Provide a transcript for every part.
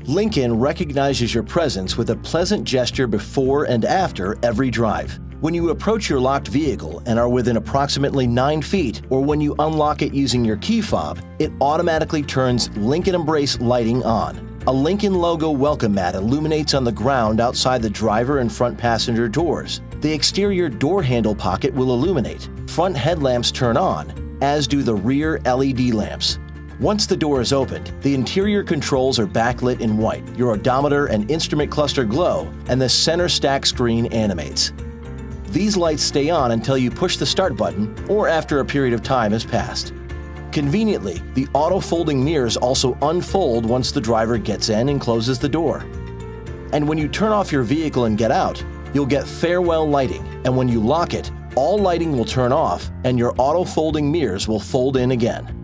Lincoln recognizes your presence with a pleasant gesture before and after every drive. When you approach your locked vehicle and are within approximately 9 feet, or when you unlock it using your key fob, it automatically turns Lincoln Embrace lighting on. A Lincoln logo welcome mat illuminates on the ground outside the driver and front passenger doors. The exterior door handle pocket will illuminate. Front headlamps turn on, as do the rear LED lamps. Once the door is opened, the interior controls are backlit in white, your odometer and instrument cluster glow, and the center stack screen animates. These lights stay on until you push the start button or after a period of time has passed. Conveniently, the auto-folding mirrors also unfold once the driver gets in and closes the door. And when you turn off your vehicle and get out, you'll get farewell lighting, and when you lock it, all lighting will turn off and your auto-folding mirrors will fold in again.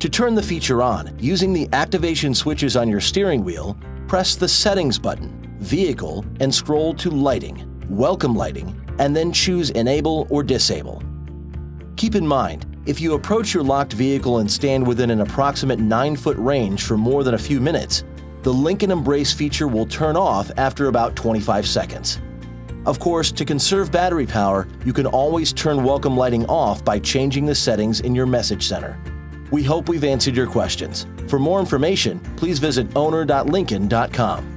To turn the feature on, using the activation switches on your steering wheel, press the Settings button, Vehicle, and scroll to Lighting, Welcome Lighting, and then choose Enable or Disable. Keep in mind, if you approach your locked vehicle and stand within an approximate 9-foot range for more than a few minutes, the Lincoln Embrace feature will turn off after about 25 seconds. Of course, to conserve battery power, you can always turn welcome lighting off by changing the settings in your message center. We hope we've answered your questions. For more information, please visit owner.lincoln.com.